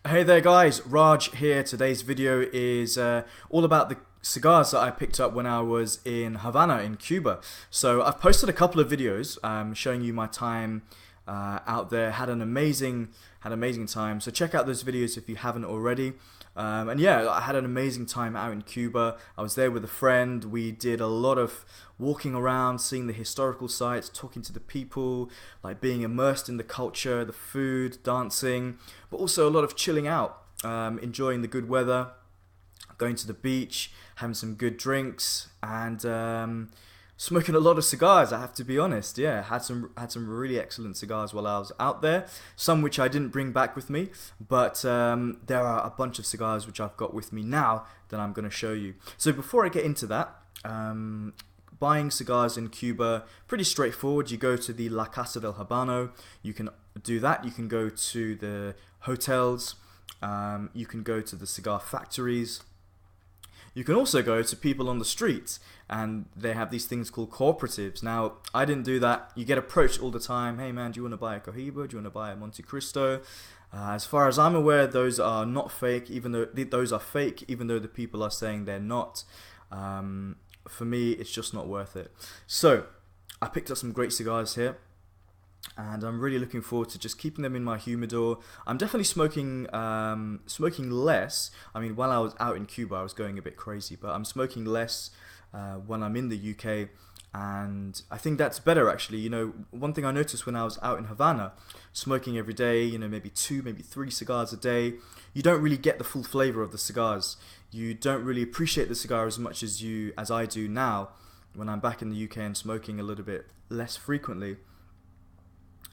Hey there guys, Raj here. Today's video is all about the cigars that I picked up when I was in Havana in Cuba. So I've posted a couple of videos showing you my time out there. Had an amazing time. So check out those videos if you haven't already. And yeah, I had an amazing time out in Cuba. I was there with a friend. We did a lot of walking around, seeing the historical sites, talking to the people, like being immersed in the culture, the food, dancing, but also a lot of chilling out, enjoying the good weather, going to the beach, having some good drinks, and smoking a lot of cigars. I have to be honest. Yeah, had some really excellent cigars while I was out there. Some which I didn't bring back with me, but there are a bunch of cigars which I've got with me now that I'm going to show you. So before I get into that. Buying cigars in Cuba, pretty straightforward. You go to the La Casa del Habano, you can do that. You can go to the hotels, you can go to the cigar factories. You can also go to people on the streets, and they have these things called cooperatives. Now, I didn't do that. You get approached all the time. Hey man, do you want to buy a Cohiba? Do you want to buy a Monte Cristo? As far as I'm aware, those are not fake, even though those are fake, even though the people are saying they're not. For me, it's just not worth it. So, I picked up some great cigars here, and I'm really looking forward to just keeping them in my humidor. I'm definitely smoking less. I mean, while I was out in Cuba, I was going a bit crazy, but I'm smoking less when I'm in the UK, and I think that's better actually. You know, one thing I noticed when I was out in Havana, smoking every day, you know, maybe two, maybe three cigars a day, you don't really get the full flavor of the cigars. You don't really appreciate the cigar as much as I do now when I'm back in the UK and smoking a little bit less frequently.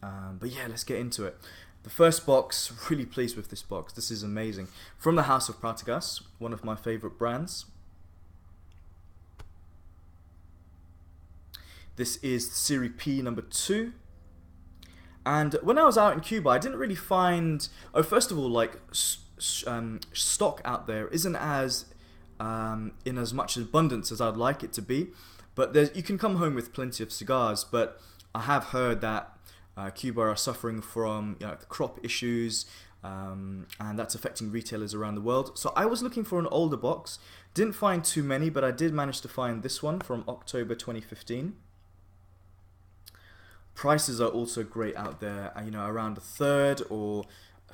But yeah, let's get into it. The first box, really pleased with this box. This is amazing. From the House of Partagas, one of my favorite brands. This is Serie P number 2. And when I was out in Cuba, I didn't really find... Oh, first of all, like, stock out there isn't as in as much abundance as I'd like it to be. But you can come home with plenty of cigars. But I have heard that Cuba are suffering from the crop issues, and that's affecting retailers around the world. So I was looking for an older box. Didn't find too many, but I did manage to find this one from October 2015. Prices are also great out there, around a third or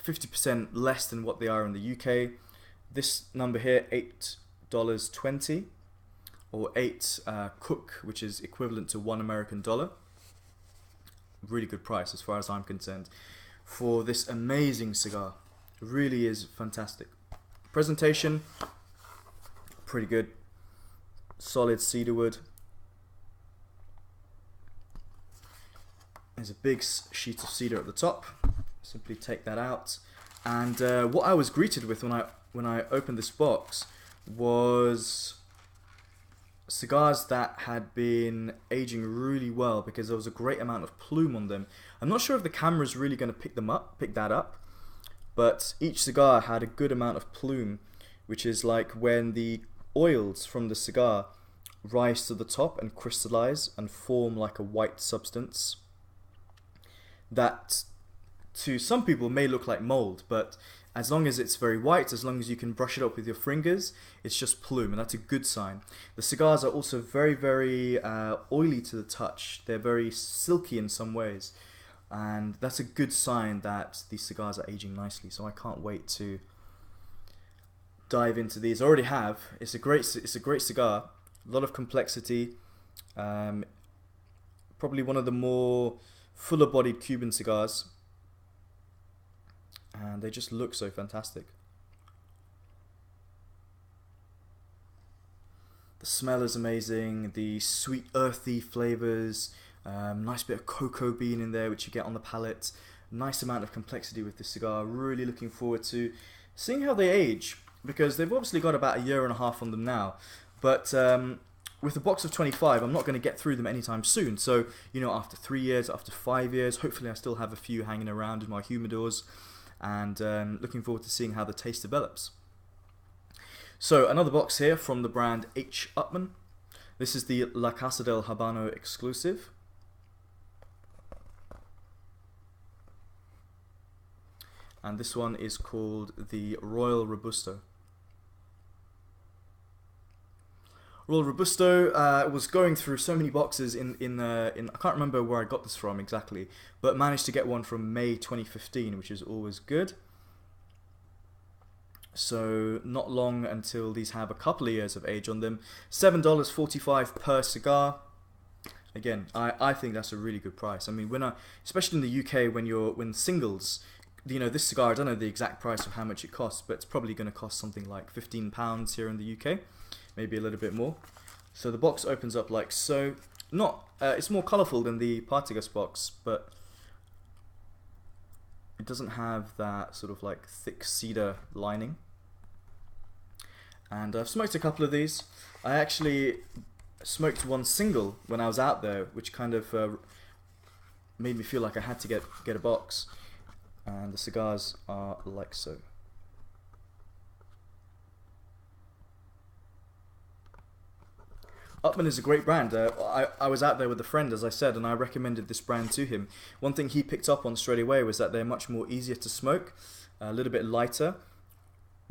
50% less than what they are in the UK. This number here, $8.20, or 8 Cook, which is equivalent to $1 American. Really good price as far as I'm concerned for this amazing cigar. It really is fantastic. Presentation, pretty good. Solid cedarwood. There's a big sheet of cedar at the top. Simply take that out. And what I was greeted with when I opened this box was cigars that had been aging really well, because there was a great amount of plume on them. I'm not sure if the camera's really going to pick that up, but each cigar had a good amount of plume, which is like when the oils from the cigar rise to the top and crystallize and form like a white substance that to some people may look like mold, but as long as it's very white, as long as you can brush it up with your fingers, it's just plume, and that's a good sign. The cigars are also very, very oily to the touch. They're very silky in some ways, and that's a good sign that these cigars are aging nicely. So I can't wait to dive into these. I already have. It's a great cigar. A lot of complexity. Probably one of the more fuller-bodied Cuban cigars. And they just look so fantastic. The smell is amazing. The sweet, earthy flavors. Nice bit of cocoa bean in there, which you get on the palate. Nice amount of complexity with this cigar. Really looking forward to seeing how they age, because they've obviously got about a year and a half on them now. But with a box of 25, I'm not going to get through them anytime soon. So, after 3 years, after 5 years, hopefully I still have a few hanging around in my humidors. And looking forward to seeing how the taste develops. So another box here from the brand H. Upmann. This is the La Casa del Habano exclusive. and this one is called the Royal Robusto. Royal Robusto was going through so many boxes in I can't remember where I got this from exactly, but managed to get one from May 2015, which is always good. So not long until these have a couple of years of age on them. $7.45 per cigar. Again, I think that's a really good price. I mean, especially in the UK, when singles, you know, this cigar, I don't know the exact price of how much it costs, but it's probably going to cost something like £15 here in the UK. Maybe a little bit more. So the box opens up like so. It's more colourful than the Partagas box, but it doesn't have that sort of like thick cedar lining. And I've smoked a couple of these. I actually smoked one single when I was out there, which kind of made me feel like I had to get a box. And the cigars are like so. Upmann is a great brand. I was out there with a friend, as I said, and I recommended this brand to him. One thing he picked up on straight away was that they're much more easier to smoke, a little bit lighter,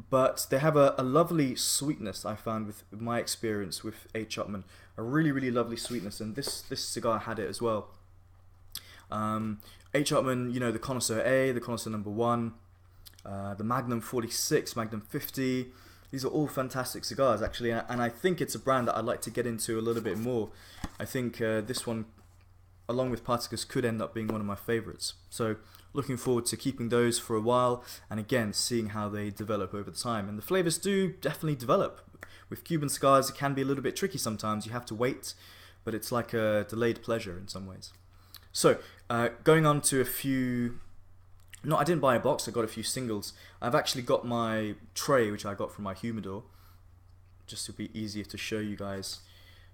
but they have a lovely sweetness, I found, with my experience with H. Upmann. A really, really lovely sweetness, and this cigar had it as well. H. Upmann, you know, the Connoisseur A, the Connoisseur number 1, the Magnum 46, Magnum 50. These are all fantastic cigars, actually, and I think it's a brand that I'd like to get into a little bit more. I think this one, along with Partagas, could end up being one of my favorites. So, looking forward to keeping those for a while, and again, seeing how they develop over time. And the flavors do definitely develop. With Cuban cigars, it can be a little bit tricky sometimes. You have to wait, but it's like a delayed pleasure in some ways. So, going on to a few... No, I didn't buy a box, I got a few singles. I've actually got my tray, which I got from my humidor, just to be easier to show you guys.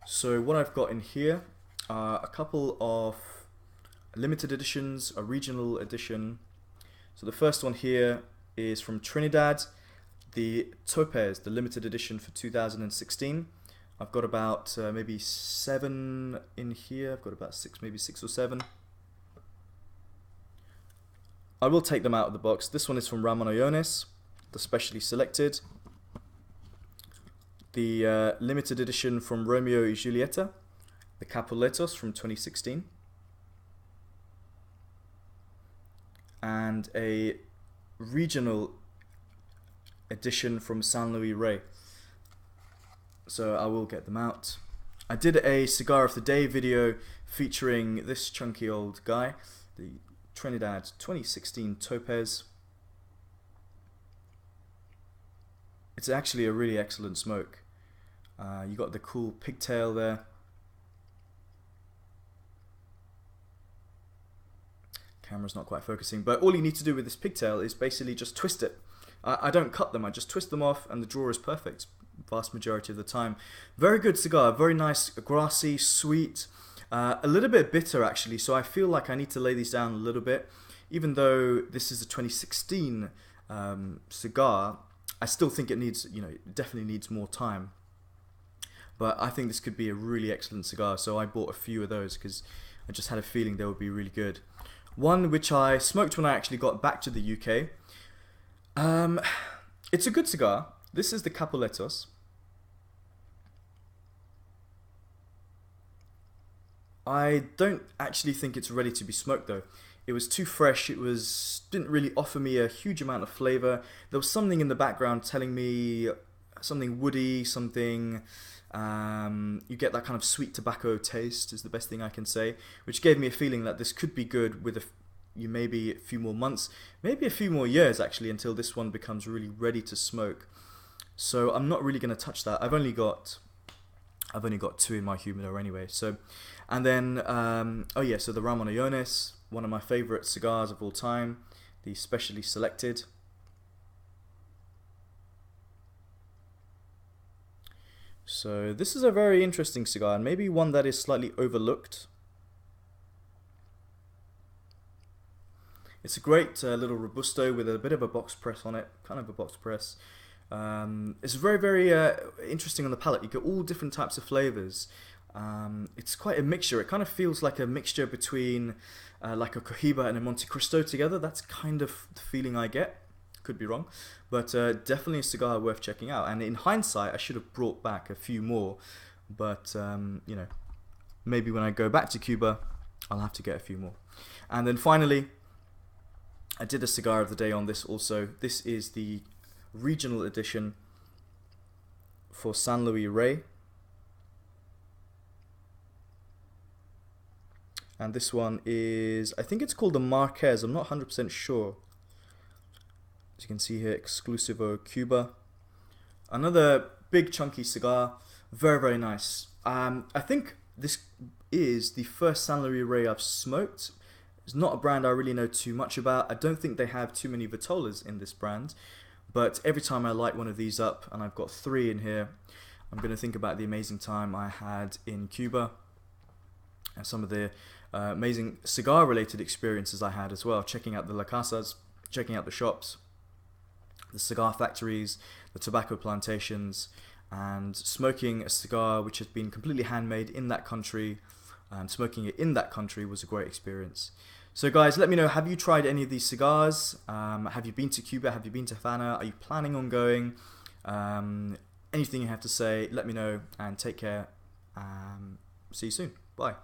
So what I've got in here are a couple of limited editions, a regional edition. So the first one here is from Trinidad, the Topaz, the limited edition for 2016. I've got about maybe 7 in here. I've got about 6, maybe 6 or 7. I will take them out of the box. This one is from Ramon Allones, the specially selected. The limited edition from Romeo y Julieta, the Capuletos from 2016. And a regional edition from San Luis Rey. So I will get them out. I did a Cigar of the Day video featuring this chunky old guy, the Trinidad 2016 Topaz. It's actually a really excellent smoke. You got the cool pigtail there. Camera's not quite focusing, but all you need to do with this pigtail is basically just twist it. I don't cut them, I just twist them off and the draw is perfect, vast majority of the time. Very good cigar, very nice, grassy, sweet. A little bit bitter actually, so I feel like I need to lay these down a little bit. Even though this is a 2016 cigar, I still think it needs, it definitely needs more time. But I think this could be a really excellent cigar, so I bought a few of those because I just had a feeling they would be really good. One which I smoked when I actually got back to the UK. It's a good cigar. This is the Capuletos. I don't actually think it's ready to be smoked though. It was too fresh, didn't really offer me a huge amount of flavour. There was something in the background telling me something woody, something, you get that kind of sweet tobacco taste is the best thing I can say, which gave me a feeling that this could be good with maybe a few more months, maybe a few more years actually, until this one becomes really ready to smoke. So I'm not really going to touch that. I've only got 2 in my humidor anyway. So, and then so the Ramon Allones, one of my favourite cigars of all time, the specially selected. So this is a very interesting cigar, and maybe one that is slightly overlooked. It's a great little Robusto with a bit of a box press on it, kind of a box press. It's very, very interesting on the palate. You get all different types of flavors. It's quite a mixture. It kind of feels like a mixture between like a Cohiba and a Monte Cristo together. That's kind of the feeling I get. Could be wrong, but definitely a cigar worth checking out. And in hindsight, I should have brought back a few more, but you know, maybe when I go back to Cuba, I'll have to get a few more. And then finally, I did a cigar of the day on this also. This is the regional edition for San Luis Rey. And this one is, I think it's called the Marquez. I'm not 100% sure. As you can see here, Exclusivo Cuba. Another big chunky cigar. Very, very nice. I think this is the first San Luis Rey I've smoked. It's not a brand I really know too much about. I don't think they have too many Vitolas in this brand. But every time I light one of these up, and I've got 3 in here, I'm going to think about the amazing time I had in Cuba. And some of the amazing cigar-related experiences I had as well. Checking out the La Casas, checking out the shops, the cigar factories, the tobacco plantations, and smoking a cigar which has been completely handmade in that country, and smoking it in that country was a great experience. So guys, let me know, have you tried any of these cigars? Have you been to Cuba? Have you been to Havana? Are you planning on going? Anything you have to say, let me know, and take care. See you soon. Bye.